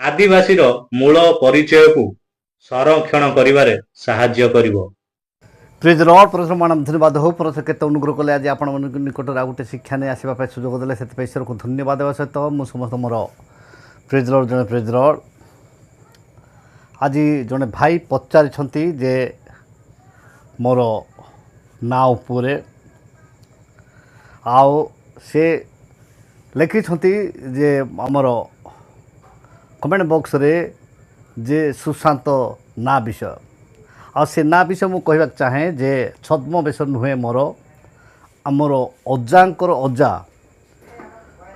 ଆଦିବାସୀର ମୂଳ ପରିଚୟକୁ ସଂରକ୍ଷଣ କରିବାରେ ସାହାଯ୍ୟ କରିବ। ପ୍ରିଜ ଲର୍ଡ ପ୍ରଥମ ଧନ୍ୟବାଦ ହଉ ପ୍ରଥମେ କେତେ ଅନୁଗ୍ରହ କଲେ ଆଜି ଆପଣମାନଙ୍କ ନିକଟରେ ଆଉ ଗୋଟେ ଶିକ୍ଷା ନେଇ ଆସିବା ପାଇଁ ସୁଯୋଗ ଦେଲେ ସେଥିପାଇଁ ଈଶ୍ୱରକୁ ଧନ୍ୟବାଦ ଦେବା ସହିତ ମୁଁ ସମସ୍ତ ମୋର ପ୍ରିଜ ଲର୍ଡ ଜଣେ ପ୍ରିଜ ଲର୍ଡ ଆଜି ଜଣେ ଭାଇ ପଚାରିଛନ୍ତି ଯେ ମୋର ନାଁ ଉପରେ ଆଉ ସେ ଲେଖିଛନ୍ତି ଯେ ଆମର କମେଣ୍ଟ ବକ୍ସରେ ଯେ ସୁଶାନ୍ତ ନାଁ ବିଷୟ ଆଉ ସେ ନାଁ ବିଷୟ ମୁଁ କହିବାକୁ ଚାହେଁ ଯେ ଛଦ୍ମବେଶ ନୁହେଁ ମୋର ଆମର ଅଜାଙ୍କର ଅଜା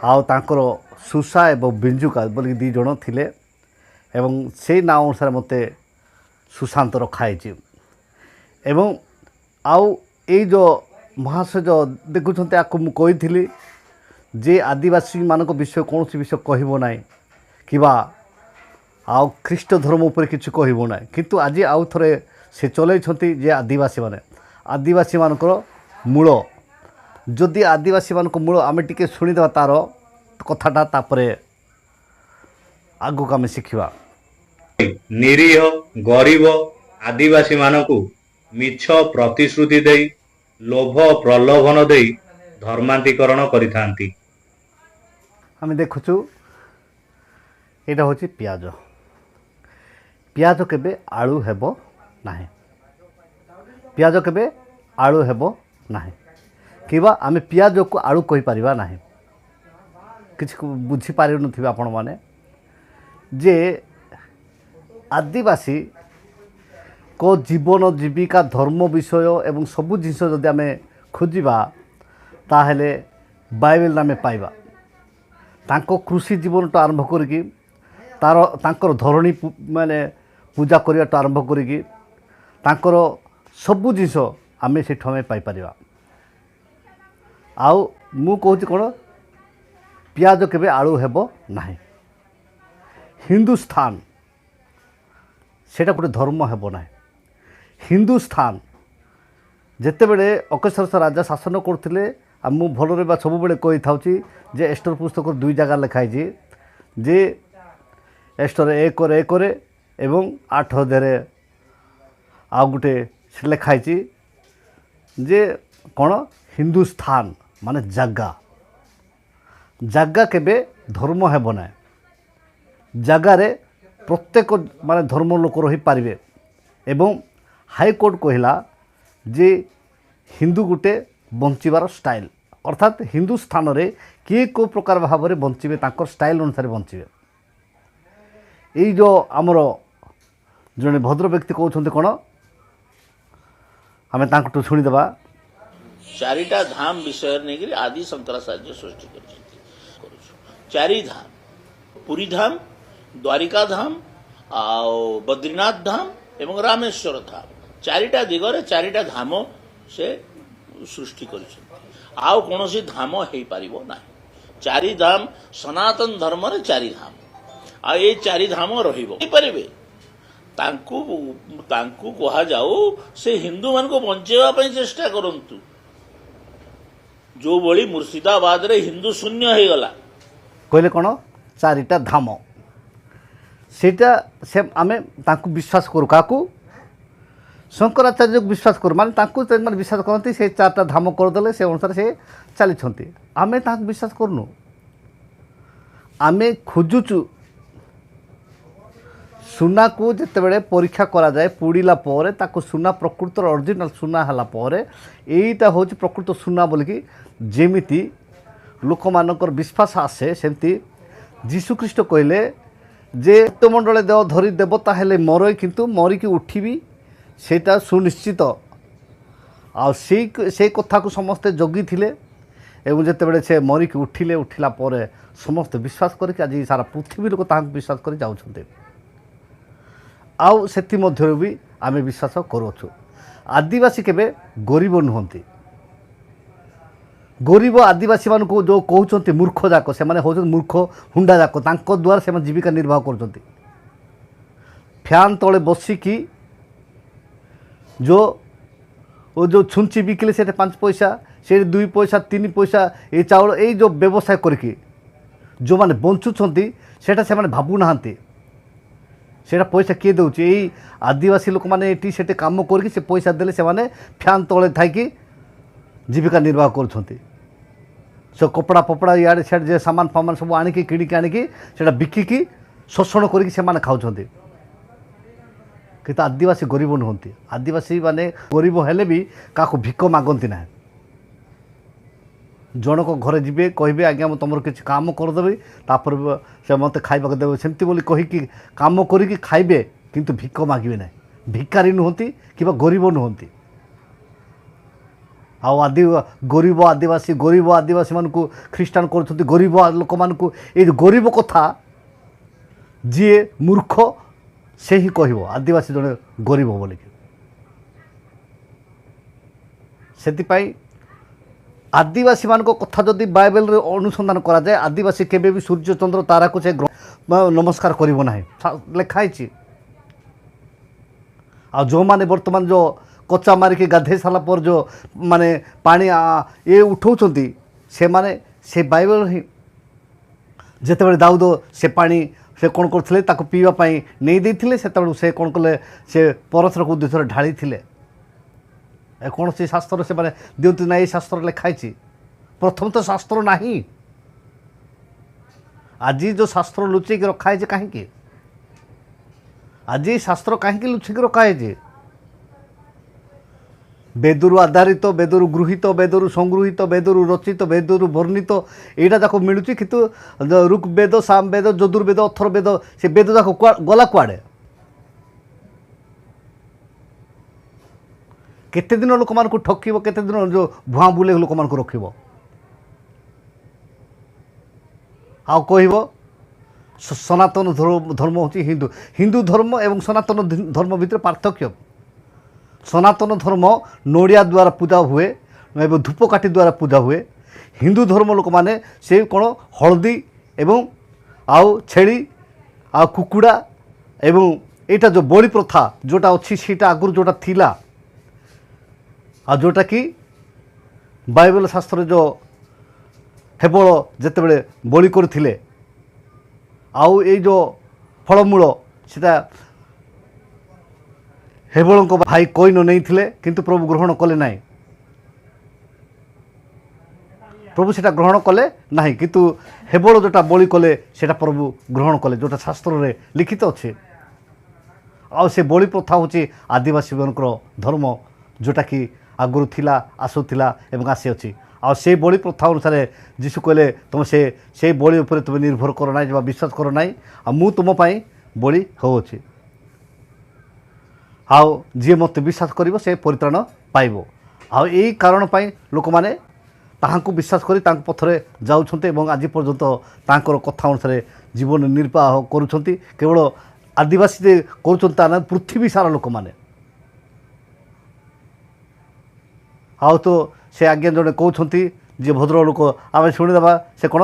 ଆଉ ତାଙ୍କର ସୁଶା ଏବଂ ବିଞ୍ଜୁକା ବୋଲିକି ଦୁଇ ଜଣ ଥିଲେ ଏବଂ ସେଇ ନାଁ ଅନୁସାରେ ମୋତେ ସୁଶାନ୍ତ ରଖାହେଇଛି। ଏବଂ ଆଉ ଏଇ ଯେଉଁ ମହାଶୟ ଦେଖୁଛନ୍ତି ଆକୁ ମୁଁ କହିଥିଲି ଯେ ଆଦିବାସୀମାନଙ୍କ ବିଷୟ କୌଣସି ବିଷୟ କହିବ ନାହିଁ କିମ୍ବା ଆଉ ଖ୍ରୀଷ୍ଟ ଧର୍ମ ଉପରେ କିଛି କହିବ ନାହିଁ, କିନ୍ତୁ ଆଜି ଆଉ ଥରେ ସେ ଚଲେଇଛନ୍ତି ଯେ ଆଦିବାସୀମାନଙ୍କର ମୂଳ, ଯଦି ଆଦିବାସୀମାନଙ୍କ ମୂଳ ଆମେ ଟିକେ ଶୁଣିଦେବା ତା'ର କଥାଟା ତାପରେ ଆଗକୁ ଆମେ ଶିଖିବା। ନିରୀହ ଗରିବ ଆଦିବାସୀମାନଙ୍କୁ ମିଛ ପ୍ରତିଶ୍ରୁତି ଦେଇ ଲୋଭ ପ୍ରଲୋଭନ ଦେଇ ଧର୍ମାନ୍ତରୀକରଣ କରିଥାନ୍ତି। ଆମେ ଦେଖୁଛୁ ଏଇଟା ହେଉଛି ପିଆଜ। ପିଆଜ କେବେ ଆଳୁ ହେବ ନାହିଁ, ପିଆଜ କେବେ ଆଳୁ ହେବ ନାହିଁ କିମ୍ବା ଆମେ ପିଆଜକୁ ଆଳୁ କହିପାରିବା ନାହିଁ। କିଛି ବୁଝିପାରିନଥିବେ ଆପଣମାନେ ଯେ ଆଦିବାସୀଙ୍କ ଜୀବନ ଜୀବିକା ଧର୍ମ ବିଷୟ ଏବଂ ସବୁ ଜିନିଷ ଯଦି ଆମେ ଖୋଜିବା ତାହେଲେ ବାଇବେଲରେ ଆମେ ପାଇବା। ତାଙ୍କ କୃଷି ଜୀବନଠୁ ଆରମ୍ଭ କରିକି ତାଙ୍କର ଧରଣୀ ମାନେ ପୂଜା କରିବାଠୁ ଆରମ୍ଭ କରିକି ତାଙ୍କର ସବୁ ଜିନିଷ ଆମେ ସେଠୁ ଆମେ ପାଇପାରିବା। ଆଉ ମୁଁ କହୁଛି କ'ଣ, ପିଆଜ କେବେ ଆଳୁ ହେବ ନାହିଁ। ହିନ୍ଦୁସ୍ଥାନ ସେଇଟା ଗୋଟେ ଧର୍ମ ହେବ ନାହିଁ। ହିନ୍ଦୁସ୍ଥାନ ଯେତେବେଳେ ଅକସ୍ମାତ୍ ରାଜା ଶାସନ କରୁଥିଲେ, ଆଉ ମୁଁ ଭଲରେ ବା ସବୁବେଳେ କହିଥାଉଛି ଯେ ଏଷ୍ଟର ପୁସ୍ତକର 2 ଜାଗାରେ ଲେଖା ହେଇଛି ଯେ ଏଷ୍ଟର 1:1 ଏବଂ 8:2 ଆଉ ଗୋଟେ ଲେଖା ହେଇଛି ଯେ କ'ଣ, ହିନ୍ଦୁସ୍ଥାନ ମାନେ ଜାଗା କେବେ ଧର୍ମ ହେବ ନାହିଁ। ଜାଗାରେ ପ୍ରତ୍ୟେକ ମାନେ ଧର୍ମ ଲୋକ ରହିପାରିବେ ଏବଂ ହାଇକୋର୍ଟ କହିଲା ଯେ ହିନ୍ଦୁ ଗୋଟେ ବଞ୍ଚିବାର ଷ୍ଟାଇଲ୍, ଅର୍ଥାତ୍ ହିନ୍ଦୁସ୍ଥାନରେ କିଏ କେଉଁ ପ୍ରକାର ଭାବରେ ବଞ୍ଚିବେ ତାଙ୍କର ଷ୍ଟାଇଲ୍ ଅନୁସାରେ ବଞ୍ଚିବେ। ଏଇ ଯେଉଁ ଆମର ଜଣେ ଭଦ୍ର ବ୍ୟକ୍ତି କହୁଛନ୍ତି କ'ଣ, ଆମେ ତାଙ୍କଠୁ ଶୁଣିଦେବା। 4ଟା ଧାମ ବିଷୟରେ ନେଇକରି ଆଦି ଶଙ୍କରାଚାର୍ଯ୍ୟ ସୃଷ୍ଟି କରିଛନ୍ତି। 4 ଧାମ, ପୁରୀ ଧାମ, ଦ୍ୱାରିକା ଧାମ, ଆଉ ବଦ୍ରୀନାଥ ଧାମ ଏବଂ ରାମେଶ୍ୱର ଧାମ, 4ଟା ଦିଗରେ 4ଟା ଧାମ ସେ ସୃଷ୍ଟି କରିଛନ୍ତି। ଆଉ କୌଣସି ଧାମ ହେଇପାରିବ ନାହିଁ। 4 ଧାମ ସନାତନ ଧର୍ମରେ 4 ଧାମ, ଆଉ ଏଇ 4 ଧାମ ରହିବ ହେଇପାରିବେ। ତାଙ୍କୁ କୁହାଯାଉ ସେ ହିନ୍ଦୁମାନଙ୍କୁ ବଞ୍ଚେଇବା ପାଇଁ ଚେଷ୍ଟା କରନ୍ତୁ। ଯେଉଁଭଳି ମୁର୍ସିଦାବାଦରେ ହିନ୍ଦୁ ଶୂନ୍ୟ ହେଇଗଲା, କହିଲେ କ'ଣ 4ଟା ଧାମ, ସେଇଟା ସେ ଆମେ ତାଙ୍କୁ ବିଶ୍ୱାସ କରୁ। କାହାକୁ? ଶଙ୍କରାଚାର୍ଯ୍ୟକୁ ବିଶ୍ୱାସ କରୁ, ମାନେ ତାଙ୍କୁ ସେମାନେ ବିଶ୍ୱାସ କରନ୍ତି ସେ 4ଟା ଧାମ କରିଦେଲେ ସେ ଅନୁସାରେ ସେ ଚାଲିଛନ୍ତି। ଆମେ ତାଙ୍କୁ ବିଶ୍ୱାସ କରୁନୁ। ଆମେ ଖୋଜୁଛୁ ସୁନାକୁ ଯେତେବେଳେ ପରୀକ୍ଷା କରାଯାଏ, ପୋଡ଼ିଲା ପରେ ତାକୁ ସୁନା ପ୍ରକୃତର ଅରିଜିନାଲ ସୁନା ହେଲା ପରେ ଏଇଟା ହେଉଛି ପ୍ରକୃତ ସୁନା ବୋଲିକି ଯେମିତି ଲୋକମାନଙ୍କର ବିଶ୍ୱାସ ଆସେ, ସେମିତି ଯୀଶୁଖ୍ରୀଷ୍ଟ କହିଲେ ଯେ ମଣ୍ଡଳେ ଦେହ ଧରି ଦେବ ତାହେଲେ ମରଇ କିନ୍ତୁ ମରିକି ଉଠିବି, ସେଇଟା ସୁନିଶ୍ଚିତ। ଆଉ ସେଇ କଥାକୁ ସମସ୍ତେ ଜଗିଥିଲେ ଏବଂ ଯେତେବେଳେ ସେ ମରିକି ଉଠିଲା ପରେ ସମସ୍ତେ ବିଶ୍ୱାସ କରିକି ଆଜି ସାରା ପୃଥିବୀ ଲୋକ ତାହାକୁ ବିଶ୍ୱାସ କରି ଯାଉଛନ୍ତି। ଆଉ ସେଥିମଧ୍ୟରୁ ବି ଆମେ ବିଶ୍ୱାସ କରୁଅଛୁ। ଆଦିବାସୀ କେବେ ଗରିବ ନୁହନ୍ତି। ଗରିବ ଆଦିବାସୀମାନଙ୍କୁ ଯେଉଁ କହୁଛନ୍ତି ମୂର୍ଖ ଯାକ, ସେମାନେ ହେଉଛନ୍ତି ମୂର୍ଖ ହୁଣ୍ଡା ଯାକ, ତାଙ୍କ ଦ୍ୱାରା ସେମାନେ ଜୀବିକା ନିର୍ବାହ କରୁଛନ୍ତି। ଫ୍ୟାନ୍ ତଳେ ବସିକି ଯେଉଁ ଛୁଞ୍ଚି ବିକିଲେ ସେଇଟା 5 ପଇସା, ସେଇଠି 2 ପଇସା 3 ପଇସା ଏଇ ଚାଉଳ, ଏଇ ଯେଉଁ ବ୍ୟବସାୟ କରିକି ଯେଉଁମାନେ ବଞ୍ଚୁଛନ୍ତି ସେଇଟା ସେମାନେ ଭାବୁନାହାନ୍ତି। সেটা পয়সা কিଏ ଦେଉଛି? ଏଇ ଆଦିବାସୀ ଲୋକମାନେ ଏଠି ସେଠି କାମ କରିକି ସେ ପଇସା ଦେଲେ ସେମାନେ ଫ୍ୟାନ୍ ତଳେ ଥାଇକି ଜୀବିକା ନିର୍ବାହ କରୁଛନ୍ତି। ସେ କପଡ଼ା ଫପଡ଼ା ଇଆଡ଼େ ସିଆଡ଼େ ଯେ ସାମାନ ଫାମାନ ସବୁ ଆଣିକି କିଣିକି ଆଣିକି ସେଇଟା ବିକିକି ଶୋଷଣ କରିକି ସେମାନେ ଖାଉଛନ୍ତି। କିନ୍ତୁ ଆଦିବାସୀ ଗରିବ ନୁହନ୍ତି। ଆଦିବାସୀ ମାନେ ଗରିବ ହେଲେ ବି କାହାକୁ ଭିକ ମାଗନ୍ତି ନାହିଁ। ଜଣକ ଘରେ ଯିବେ କହିବେ ଆଜ୍ଞା ମୁଁ ତୁମର କିଛି କାମ କରିଦେବି ତାପରେ ସେ ମୋତେ ଖାଇବାକୁ ଦେବେ ସେମିତି ବୋଲି କହିକି କାମ କରିକି ଖାଇବେ, କିନ୍ତୁ ଭିକ ମାଗିବେ ନାହିଁ। ଭିକାରୀ ନୁହନ୍ତି କିମ୍ବା ଗରିବ ନୁହନ୍ତି। ଆଉ ଗରିବ ଆଦିବାସୀମାନଙ୍କୁ ଖ୍ରୀଷ୍ଟାନ କରୁଛନ୍ତି। ଗରିବ ଲୋକମାନଙ୍କୁ ଏଇ ଗରିବ କଥା ଯିଏ ମୂର୍ଖ ସେ ହିଁ କହିବ ଆଦିବାସୀ ଜଣେ ଗରିବ ବୋଲିକି। ସେଥିପାଇଁ ଆଦିବାସୀମାନଙ୍କ କଥା ଯଦି ବାଇବେଲରେ ଅନୁସନ୍ଧାନ କରାଯାଏ ଆଦିବାସୀ କେବେ ବି ସୂର୍ଯ୍ୟ ଚନ୍ଦ୍ର ତାରାକୁ ସେ ନମସ୍କାର କରିବ ନାହିଁ, ଲେଖା ହେଇଛି। ଆଉ ଯେଉଁମାନେ ବର୍ତ୍ତମାନ ଯେଉଁ କଚା ମାରିକି ଗାଧେଇ ସାରିଲା ପରେ ଯେଉଁ ମାନେ ପାଣି ଇଏ ଉଠାଉଛନ୍ତି ସେମାନେ ସେ ବାଇବେଲ ହିଁ ଯେତେବେଳେ ଦାଉଦ ସେ ପାଣି ସେ କ'ଣ କରୁଥିଲେ ତାକୁ ପିଇବା ପାଇଁ ନେଇ ଦେଇଥିଲେ ସେତେବେଳକୁ ସେ କ'ଣ କଲେ ସେ ପରସ୍ପରକୁ ଉଦ୍ଦେଶ୍ୟରେ ଢାଳିଥିଲେ। କୌଣସି ଶାସ୍ତ୍ର ସେମାନେ ଦିଅନ୍ତି ନାହିଁ। ଏ ଶାସ୍ତ୍ର ଲେଖା ହେଇଛି। ପ୍ରଥମ ତ ଶାସ୍ତ୍ର ନାହିଁ। ଆଜି ଯେଉଁ ଶାସ୍ତ୍ର ଲୁଚେଇକି ରଖା ହେଇଛି କାହିଁକି? ଆଜି ଶାସ୍ତ୍ର କାହିଁକି ଲୁଚେଇକି ରଖା ହେଇଛି? ବେଦରୁ ଆଧାରିତ, ବେଦରୁ ଗୃହୀତ, ବେଦରୁ ସଂଗୃହୀତ, ବେଦରୁ ରଚିତ, ବେଦରୁ ବର୍ଣ୍ଣିତ ଏଇଟା ଯାକ ମିଳୁଛି। କିନ୍ତୁ ଋକ୍ ବେଦ, ସାମ ବେଦ, ଯଜୁର୍ବେଦ, ଅଥର୍ବେଦ ସେ ବେଦ ଯାକ ଗଲା କୁଆଡ଼େ? କେତେ ଦିନ ଲୋକମାନଙ୍କୁ ଠକିବ? କେତେ ଦିନ ଯେଉଁ ଭୁଆଁ ବୁଲେଇ ଲୋକମାନଙ୍କୁ ରଖିବ? ଆଉ କହିବ ସନାତନ ଧର୍ମ ହେଉଛି ହିନ୍ଦୁ। ହିନ୍ଦୁ ଧର୍ମ ଏବଂ ସନାତନ ଧର୍ମ ଭିତରେ ପାର୍ଥକ୍ୟ। ସନାତନ ଧର୍ମ ନଡ଼ିଆ ଦ୍ୱାରା ପୂଜା ହୁଏ ଏବଂ ଧୂପକାଠି ଦ୍ୱାରା ପୂଜା ହୁଏ। ହିନ୍ଦୁ ଧର୍ମ ଲୋକମାନେ ସେ କ'ଣ ହଳଦୀ ଏବଂ ଆଉ ଛେଳି ଆଉ କୁକୁଡ଼ା ଏବଂ ଏଇଟା ଯେଉଁ ବଳି ପ୍ରଥା ଯେଉଁଟା ଅଛି ସେଇଟା ଆଗରୁ ଯେଉଁଟା ଥିଲା ଆଉ ଯେଉଁଟାକି ବାଇବେଲ ଶାସ୍ତ୍ରରେ ଯେଉଁ ହେବଳ ଯେତେବେଳେ ବଳି କରିଥିଲେ ଆଉ ଏଇ ଯେଉଁ ଫଳମୂଳ ସେଟା ହେବଳଙ୍କ ଭାଇ କଇନ ନେଇଥିଲେ କିନ୍ତୁ ପ୍ରଭୁ ଗ୍ରହଣ କଲେ ନାହିଁ। ପ୍ରଭୁ ସେଟା ଗ୍ରହଣ କଲେ ନାହିଁ କିନ୍ତୁ ହେବଳ ଯେଉଁଟା ବଳି କଲେ ସେଟା ପ୍ରଭୁ ଗ୍ରହଣ କଲେ, ଯେଉଁଟା ଶାସ୍ତ୍ରରେ ଲିଖିତ ଅଛି। ଆଉ ସେ ବଳି ପ୍ରଥା ହେଉଛି ଆଦିବାସୀମାନଙ୍କର ଧର୍ମ, ଯେଉଁଟାକି ଆଗରୁ ଥିଲା, ଆସୁଥିଲା ଏବଂ ଆସିଅଛି। ଆଉ ସେଇ ବଳି ପ୍ରଥା ଅନୁସାରେ ଯୀଶୁ କହିଲେ ତୁମେ ସେଇ ବଳି ଉପରେ ତୁମେ ନିର୍ଭର କର ନାହିଁ ବା ବିଶ୍ୱାସ କର ନାହିଁ, ଆଉ ମୁଁ ତୁମ ପାଇଁ ବଳି ହେଉଅଛି। ଆଉ ଯିଏ ମୋତେ ବିଶ୍ୱାସ କରିବ ସେ ପରିତ୍ରାଣ ପାଇବ। ଆଉ ଏଇ କାରଣ ପାଇଁ ଲୋକମାନେ ତାହାଙ୍କୁ ବିଶ୍ୱାସ କରି ତାଙ୍କ ପଥରେ ଯାଉଛନ୍ତି ଏବଂ ଆଜି ପର୍ଯ୍ୟନ୍ତ ତାଙ୍କର କଥା ଅନୁସାରେ ଜୀବନ ନିର୍ବାହ କରୁଛନ୍ତି। କେବଳ ଆଦିବାସୀ ଯେ କରୁଛନ୍ତି ତା ନା, ପୃଥିବୀ ସାରା ଲୋକମାନେ। ଆଉ ତ ସେ ଆଜ୍ଞା ଜଣେ କହୁଛନ୍ତି ଯିଏ ଭଦ୍ର ଲୋକ ଆମେ ଶୁଣିଦେବା, ସେ କ'ଣ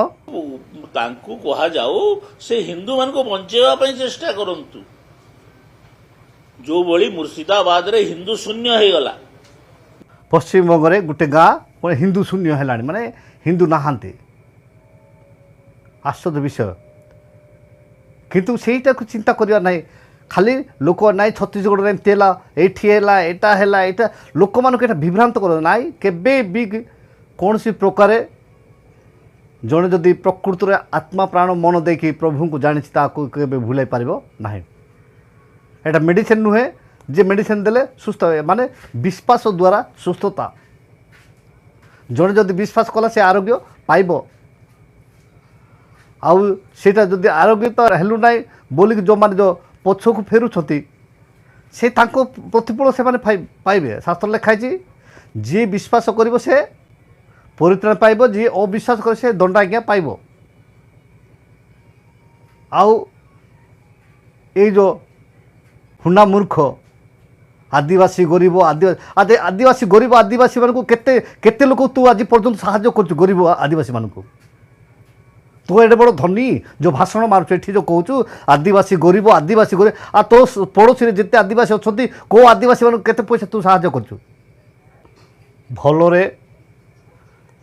ତାଙ୍କୁ କୁହାଯାଉ ସେ ହିନ୍ଦୁମାନଙ୍କୁ ବଞ୍ଚେଇବା ପାଇଁ ଚେଷ୍ଟା କରନ୍ତୁ। ଯେଉଁଭଳି ମୁର୍ସିଦାବାଦରେ ହିନ୍ଦୁ ଶୂନ୍ୟ ହେଇଗଲା, ପଶ୍ଚିମବଙ୍ଗରେ ଗୋଟେ ଗାଁ ମାନେ ହିନ୍ଦୁ ଶୂନ୍ୟ ହେଲାଣି, ମାନେ ହିନ୍ଦୁ ନାହାନ୍ତି। ଆଶ୍ଚର୍ଯ୍ୟ ବିଷୟ। କିନ୍ତୁ ସେଇଟାକୁ ଚିନ୍ତା କରିବା ନାହିଁ। ଖାଲି ଲୋକ ନାହିଁ ଛତିଶଗଡ଼ରେ ଏମିତି ହେଲା, ଏଇଠି ହେଲା, ଏଇଟା ହେଲା, ଏଇଟା ଲୋକମାନଙ୍କୁ ଏଇଟା ବିଭ୍ରାନ୍ତ କର ନାହିଁ। କେବେ ବି କୌଣସି ପ୍ରକାରେ ଜଣେ ଯଦି ପ୍ରକୃତରେ ଆତ୍ମା ପ୍ରାଣ ମନ ଦେଇକି ପ୍ରଭୁଙ୍କୁ ଜାଣିଛି ତାକୁ କେବେ ଭୁଲାଇ ପାରିବ ନାହିଁ। ଏଇଟା ମେଡ଼ିସିନ୍ ନୁହେଁ ଯେ ମେଡ଼ିସିନ୍ ଦେଲେ ସୁସ୍ଥ ହୁଏ, ମାନେ ବିଶ୍ୱାସ ଦ୍ୱାରା ସୁସ୍ଥତା। ଜଣେ ଯଦି ବିଶ୍ୱାସ କଲା ସେ ଆରୋଗ୍ୟ ପାଇବ। ଆଉ ସେଇଟା ଯଦି ଆରୋଗ୍ୟ ତ ହେଲୁ ନାହିଁ ବୋଲିକି ଯେଉଁମାନେ ଯେଉଁ ପଛକୁ ଫେରୁଛନ୍ତି ସେ ତାଙ୍କ ପ୍ରତିଫଳ ସେମାନେ ପାଇବେ। ଶାସ୍ତ୍ର ଲେଖା ହେଇଛି ଯିଏ ବିଶ୍ୱାସ କରିବ ସେ ପରିତ୍ରାଣ ପାଇବ, ଯିଏ ଅବିଶ୍ୱାସ କରେ ସେ ଦଣ୍ଡାଜ୍ଞା ପାଇବ। ଆଉ ଏଇ ଯେଉଁ ହୁଣ୍ଡା ମୂର୍ଖ ଆଦିବାସୀ ଗରିବ ଆଦିବାସୀ ଗରିବ ଆଦିବାସୀମାନଙ୍କୁ କେତେ ଲୋକ ତୁ ଆଜି ପର୍ଯ୍ୟନ୍ତ ସାହାଯ୍ୟ କରୁଛୁ? ଗରିବ ଆଦିବାସୀମାନଙ୍କୁ ତୁ ଏଡ଼େ ବଡ଼ ଧନୀ ଯେଉଁ ଭାଷଣ ମାରୁଛୁ ଏଠି ଯେଉଁ କହୁଛୁ ଆଦିବାସୀ ଗରିବ ଆଉ ତୋ ପଡ଼ୋଶୀରେ ଯେତେ ଆଦିବାସୀ ଅଛନ୍ତି କେଉଁ ଆଦିବାସୀମାନଙ୍କୁ କେତେ ପଇସା ତୁ ସାହାଯ୍ୟ କରୁଛୁ? ଭଲରେ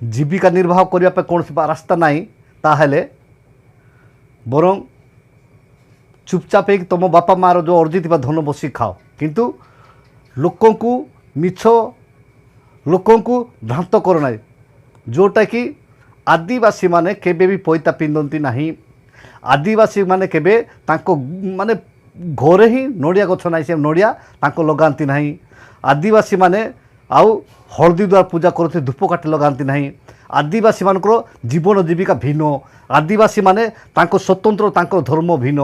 ଜୀବିକା ନିର୍ବାହ କରିବା ପାଇଁ କୌଣସି ରାସ୍ତା ନାହିଁ, ତାହେଲେ ବରଂ ଚୁପଚାପ ହେଇକି ତୁମ ବାପା ମାଆର ଯେଉଁ ଅର୍ଜିଥିବା ଧନ ବସିକି ଖାଅ, କିନ୍ତୁ ଲୋକଙ୍କୁ ମିଛ, ଲୋକଙ୍କୁ ଭ୍ରାନ୍ତ କର ନାହିଁ। ଯେଉଁଟାକି ଆଦିବାସୀମାନେ କେବେ ବି ପଇତା ପିନ୍ଧନ୍ତି ନାହିଁ। ଆଦିବାସୀମାନେ କେବେ ତାଙ୍କ ମାନେ ଘରେ ହିଁ ନଡ଼ିଆ ଗଛ ନାହିଁ, ସେ ନଡ଼ିଆ ତାଙ୍କ ଲଗାନ୍ତି ନାହିଁ। ଆଦିବାସୀମାନେ ଆଉ ହଳଦୀ ଦ୍ୱାରା ପୂଜା କରୁଥିଲେ ଧୂପକାଠି ଲଗାନ୍ତି ନାହିଁ। ଆଦିବାସୀମାନଙ୍କର ଜୀବନ ଜୀବିକା ଭିନ୍ନ। ଆଦିବାସୀମାନେ ତାଙ୍କ ସ୍ୱତନ୍ତ୍ର ତାଙ୍କର ଧର୍ମ ଭିନ୍ନ।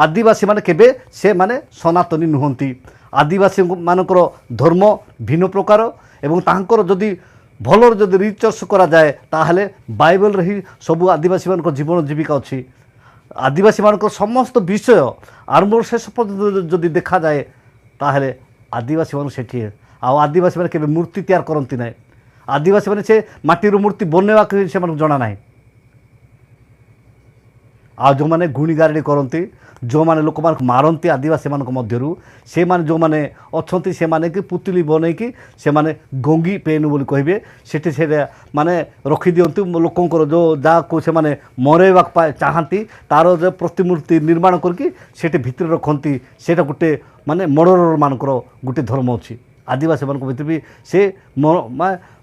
ଆଦିବାସୀମାନେ କେବେ ସେମାନେ ସନାତନୀ ନୁହନ୍ତି। ଆଦିବାସୀମାନଙ୍କର ଧର୍ମ ଭିନ୍ନ ପ୍ରକାର ଏବଂ ତାଙ୍କର ଯଦି ଭଲରେ ଯଦି ରିସର୍ଚ୍ଚ କରାଯାଏ ତାହେଲେ ବାଇବେଲରେ ହିଁ ସବୁ ଆଦିବାସୀମାନଙ୍କ ଜୀବନ ଜୀବିକା ଅଛି। ଆଦିବାସୀମାନଙ୍କର ସମସ୍ତ ବିଷୟ ଆରମ୍ଭରୁ ଶେଷ ପର୍ଯ୍ୟନ୍ତ ଯଦି ଦେଖାଯାଏ ତାହେଲେ ଆଦିବାସୀମାନେ ସେଠି। ଆଉ ଆଦିବାସୀମାନେ କେବେ ମୂର୍ତ୍ତି ତିଆରି କରନ୍ତି ନାହିଁ। ଆଦିବାସୀମାନେ ସେ ମାଟିରୁ ମୂର୍ତ୍ତି ବନେଇବାକୁ ସେମାନଙ୍କୁ ଜଣା ନାହିଁ। ଆଉ ଯେଉଁମାନେ ଗୁଣିଗାରେଡ଼ି କରନ୍ତି, ଯେଉଁମାନେ ଲୋକମାନଙ୍କୁ ମାରନ୍ତି ଆଦିବାସୀମାନଙ୍କ ମଧ୍ୟରୁ, ସେମାନେ ଯେଉଁମାନେ ଅଛନ୍ତି ସେମାନେ କି ପୁତୁଲି ବନେଇକି ସେମାନେ ଗଙ୍ଗି ପେନ୍ ବୋଲି କହିବେ, ସେଠି ସେଇଟା ମାନେ ରଖିଦିଅନ୍ତି ଲୋକଙ୍କର ଯେଉଁ ଯାହାକୁ ସେମାନେ ମରେଇବାକୁ ଚାହାନ୍ତି ତାର ଯେଉଁ ପ୍ରତିମୂର୍ତ୍ତି ନିର୍ମାଣ କରିକି ସେଠି ଭିତରେ ରଖନ୍ତି। ସେଇଟା ଗୋଟେ ମାନେ ମର୍ଡରରମାନଙ୍କର ଗୋଟେ ଧର୍ମ ଅଛି। ଆଦିବାସୀମାନଙ୍କ ଭିତରେ ବି ସେ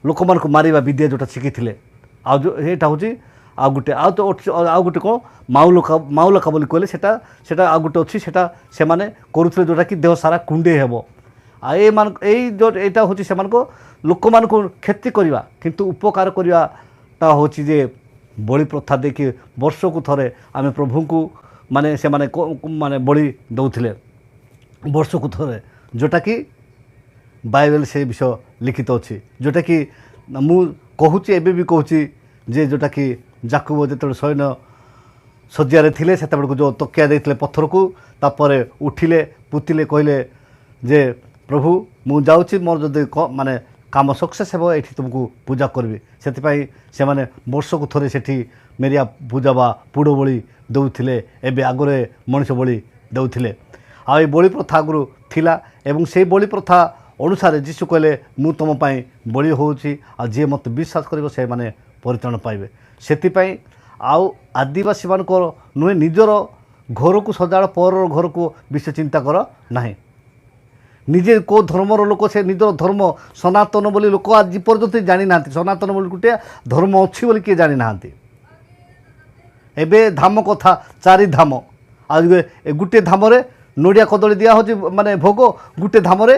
ଲୋକମାନଙ୍କୁ ମାରିବା ବିଦ୍ୟା ଯେଉଁଟା ଶିଖିଥିଲେ। ଆଉ ଯେଉଁ ଏଇଟା ହେଉଛି ଆଉ ଗୋଟେ ଆଉ ଗୋଟେ କ'ଣ ମାଉଲକା ବୋଲି କହିଲେ ସେଟା ଆଉ ଗୋଟେ ଅଛି, ସେଟା ସେମାନେ କରୁଥିଲେ ଯେଉଁଟାକି ଦେହ ସାରା କୁଣ୍ଡେଇ ହେବ। ଆଉ ଏଇଟା ହେଉଛି ସେମାନଙ୍କ ଲୋକମାନଙ୍କୁ କ୍ଷତି କରିବା କିନ୍ତୁ ଉପକାର କରିବାଟା ହେଉଛି ଯେ ବଳି ପ୍ରଥା ଦେଇକି ବର୍ଷକୁ ଥରେ ଆମେ ପ୍ରଭୁଙ୍କୁ ମାନେ ସେମାନେ ମାନେ ବଳି ଦେଉଥିଲେ ବର୍ଷକୁ ଥରେ, ଯେଉଁଟାକି ବାଇବେଲ ସେ ବିଷୟ ଲିଖିତ ଅଛି। ଯେଉଁଟାକି ମୁଁ କହୁଛି ଏବେ ବି କହୁଛି ଯେ ଯେଉଁଟାକି ଯାକୁବ ଯେତେବେଳେ ସୈନ୍ୟ ଶଯ୍ୟାରେ ଥିଲେ ସେତେବେଳକୁ ଯେଉଁ ତକିଆ ଦେଇଥିଲେ ପଥରକୁ, ତାପରେ ଉଠିଲେ ପୁତିଲେ କହିଲେ ଯେ ପ୍ରଭୁ ମୁଁ ଯାଉଛି, ମୋର ଯଦି ମାନେ କାମ ସକ୍ସେସ୍ ହେବ ଏଠି ତୁମକୁ ପୂଜା କରିବି। ସେଥିପାଇଁ ସେମାନେ ବର୍ଷକୁ ଥରେ ସେଠି ମେରିଆ ପୂଜା ବା ପୁଡ଼ ବଳି ଦେଉଥିଲେ। ଏବେ ଆଗରେ ମଣିଷ ବଳି ଦେଉଥିଲେ। ଆଉ ଏ ବଳି ପ୍ରଥା ଆଗରୁ ଥିଲା ଏବଂ ସେଇ ବଳି ପ୍ରଥା ଅନୁସାରେ ଯୀଶୁ କହିଲେ ମୁଁ ତୁମ ପାଇଁ ବଳି ହେଉଛି, ଆଉ ଯିଏ ମୋତେ ବିଶ୍ୱାସ କରିବ ସେମାନେ ପରିତ୍ରାଣ ପାଇବେ। ସେଥିପାଇଁ ଆଉ ଆଦିବାସୀମାନଙ୍କର ନୁହେଁ ନିଜର ଘରକୁ ସଜାଡ଼, ପରର ଘରକୁ ବେଶୀ ଚିନ୍ତା କର ନାହିଁ। ନିଜେ କେଉଁ ଧର୍ମର ଲୋକ ସେ ନିଜର ଧର୍ମ ସନାତନ ବୋଲି ଲୋକ ଆଜି ପର୍ଯ୍ୟନ୍ତ ଜାଣିନାହାନ୍ତି। ସନାତନ ବୋଲି ଗୋଟିଏ ଧର୍ମ ଅଛି ବୋଲି କିଏ ଜାଣିନାହାନ୍ତି। ଏବେ ଧାମ କଥା, 4 ଧାମ, ଆଉ ଗୋଟିଏ ଧାମରେ ନଡ଼ିଆ କଦଳୀ ଦିଆହେଉଛି ମାନେ ଭୋଗ, ଗୋଟିଏ ଧାମରେ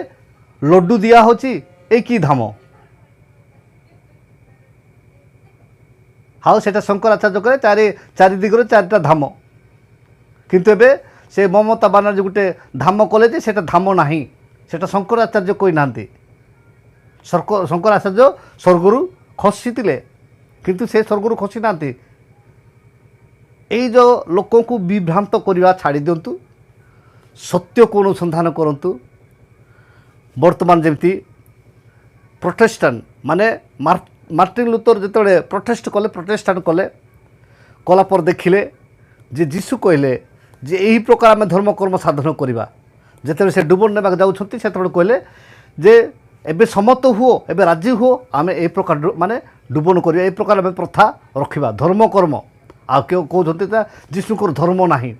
ଲଡ଼ୁ ଦିଆହେଉଛି। ଏ କି ଧାମ? ଆଉ ସେଟା ଶଙ୍କରାଚାର୍ଯ୍ୟ କରେ ଚାରି ଦିଗରେ 4ଟା ଧାମ। କିନ୍ତୁ ଏବେ ସେ ମମତା ବାନାର୍ଜୀ ଗୋଟେ ଧାମ କଲେ ଯେ ସେଟା ଧାମ ନାହିଁ, ସେଟା ଶଙ୍କରାଚାର୍ଯ୍ୟ କହିନାହାନ୍ତି। ଶଙ୍କରାଚାର୍ଯ୍ୟ ସ୍ୱର୍ଗରୁ ଖସିଥିଲେ କିନ୍ତୁ ସେ ସ୍ୱର୍ଗରୁ ଖସି ନାହାନ୍ତି। ଏଇ ଯେଉଁ ଲୋକଙ୍କୁ ବିଭ୍ରାନ୍ତ କରିବା ଛାଡ଼ି ଦିଅନ୍ତୁ, ସତ୍ୟକୁ ଅନୁସନ୍ଧାନ କରନ୍ତୁ। ବର୍ତ୍ତମାନ ଯେମିତି ପ୍ରୋଟେଷ୍ଟାଣ୍ଟ ମାନେ ମାର୍ଟିନ୍ ଲୁଥର ଯେତେବେଳେ ପ୍ରୋଟେଷ୍ଟାଣ୍ଟ କଲା ପରେ ଦେଖିଲେ ଯେ ଯୀଶୁ କହିଲେ ଯେ ଏହି ପ୍ରକାର ଆମେ ଧର୍ମକର୍ମ ସାଧନ କରିବା। ଯେତେବେଳେ ସେ ଡୁବନ ନେବାକୁ ଯାଉଛନ୍ତି ସେତେବେଳେ କହିଲେ ଯେ ଏବେ ସମ୍ମତ ହୁଅ, ଏବେ ରାଜି ହୁଅ, ଆମେ ଏହି ପ୍ରକାର ମାନେ ଡୁବନ କରିବା, ଏହି ପ୍ରକାର ଆମେ ପ୍ରଥା ରଖିବା ଧର୍ମକର୍ମ। ଆଉ କେଉଁ କହୁଛନ୍ତି ତା ଯୀଶୁଙ୍କର ଧର୍ମ ନାହିଁ।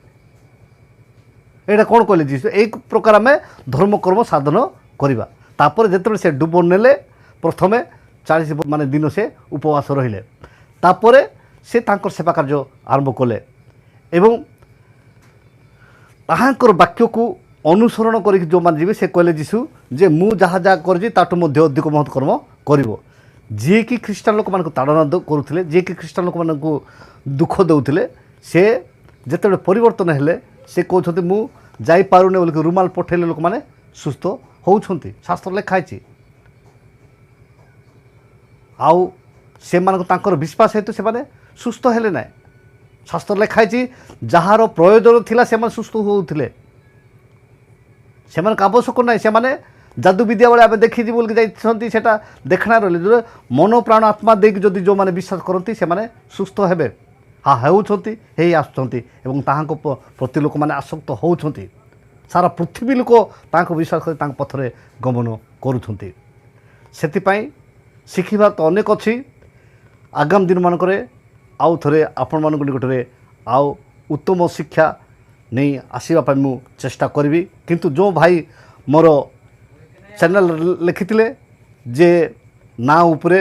ଏଇଟା କ'ଣ କହିଲେ ଯୀଶୁ? ଏହି ପ୍ରକାର ଆମେ ଧର୍ମକର୍ମ ସାଧନ କରିବା। ତାପରେ ଯେତେବେଳେ ସେ ଡୁବନ ନେଲେ ପ୍ରଥମେ 40 ମାନେ ଦିନ ସେ ଉପବାସ ରହିଲେ, ତାପରେ ସେ ତାଙ୍କର ସେବା କାର୍ଯ୍ୟ ଆରମ୍ଭ କଲେ ଏବଂ ତାହାଙ୍କର ବାକ୍ୟକୁ ଅନୁସରଣ କରିକି ଯେଉଁମାନେ ଯିବେ ସେ କହିଲେ ଯୀଶୁ ଯେ ମୁଁ ଯାହା ଯାହା କରିଛି ତାଠୁ ମଧ୍ୟ ଅଧିକ ମହତ୍ କର୍ମ କରିବ। ଯିଏକି ଖ୍ରୀଷ୍ଟିଆନ ଲୋକମାନଙ୍କୁ ତାଡ଼ନା କରୁଥିଲେ, ଯିଏକି ଖ୍ରୀଷ୍ଟିଆନ ଲୋକମାନଙ୍କୁ ଦୁଃଖ ଦେଉଥିଲେ, ସେ ଯେତେବେଳେ ପରିବର୍ତ୍ତନ ହେଲେ ସେ କହୁଛନ୍ତି ମୁଁ ଯାଇପାରୁନି ବୋଲିକି ରୁମାଲ ପଠାଇଲେ ଲୋକମାନେ ସୁସ୍ଥ ହେଉଛନ୍ତି। ଶାସ୍ତ୍ର ଲେଖା ହେଇଛି। ଆଉ ସେମାନଙ୍କୁ ତାଙ୍କର ବିଶ୍ୱାସ ହେତୁ ସେମାନେ ସୁସ୍ଥ ହେଲେ ନାହିଁ। ଶାସ୍ତ୍ର ଲେଖା ହେଇଛି ଯାହାର ପ୍ରୟୋଜନ ଥିଲା ସେମାନେ ସୁସ୍ଥ ହେଉଥିଲେ, ସେମାନଙ୍କୁ ଆବଶ୍ୟକ ନାହିଁ। ସେମାନେ ଯାଦୁ ବିଦ୍ୟା ଭଳି ଆମେ ଦେଖିଯିବୁ ବୋଲିକି ଯାଇଛନ୍ତି, ସେଟା ଦେଖଣା ରହିଲେ। ଯେଉଁ ମନ ପ୍ରାଣ ଆତ୍ମା ଦେଇକି ଯଦି ଯେଉଁମାନେ ବିଶ୍ୱାସ କରନ୍ତି ସେମାନେ ସୁସ୍ଥ ହେବେ। ହେଉଛନ୍ତି, ହେଇ ଆସୁଛନ୍ତି ଏବଂ ତାହାଙ୍କ ପ୍ରତି ଲୋକମାନେ ଆସକ୍ତ ହେଉଛନ୍ତି। ସାରା ପୃଥିବୀ ଲୋକ ତାଙ୍କୁ ବିଶ୍ୱାସ କରି ତାଙ୍କ ପଥରେ ଗମନ କରୁଛନ୍ତି। ସେଥିପାଇଁ ଶିଖିବା ତ ଅନେକ ଅଛି। ଆଗାମୀ ଦିନମାନଙ୍କରେ ଆଉ ଥରେ ଆପଣମାନଙ୍କ ନିକଟରେ ଆଉ ଉତ୍ତମ ଶିକ୍ଷା नहीं आसवा मु चेष्टा करी किंतु जो भाई मोर चैनल लिखिथिले जे ना उपरे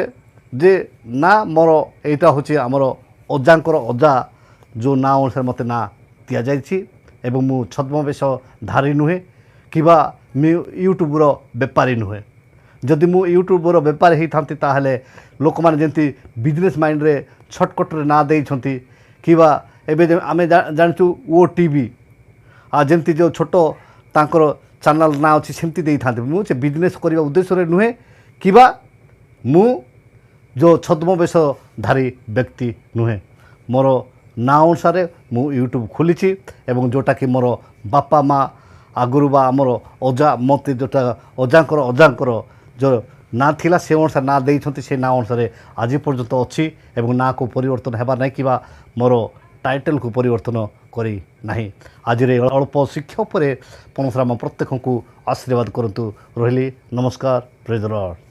जे ना मोर एटा होची हमर अजांकर अजा जो ना अनुसार मते ना दिया जाइछि एवं मु छद्मवेश धारी नुहे किबा यूट्यूबर बेपारी नुहे जदि मु यूट्यूबर बेपारी ही थांती ताहले लोक माने जेंती बिजनेस माइंड रे छटकट रे ना देइछंती किबा एबे आमे जानचु ओ टीवी आ जेमती जो छोट तांकर चैनल ना अच्छी सेमती दे था मुझे बिजनेस करने उद्देश्य नुहे किबा मु जो छद्मवेशधारी व्यक्ति नुहे मोर ना अनुसार मु यूट्यूब खोली एवं जोटा कि मोर बापा माँ आगुरु बा आमर अजा मत जोटा अजांकर जो ना थिला से अनुसार ना देइछंती से ना अनुसार आज पर्यंत अच्छी एवं ना को परिवर्तन हेबा नहीं किबा मोर टाइटल को परिवर्तन करी नहीं आज अल्प शिक्षा पर पणसराम प्रत्येक को आशीर्वाद करतु रही नमस्कार प्रेज द लॉर्ड।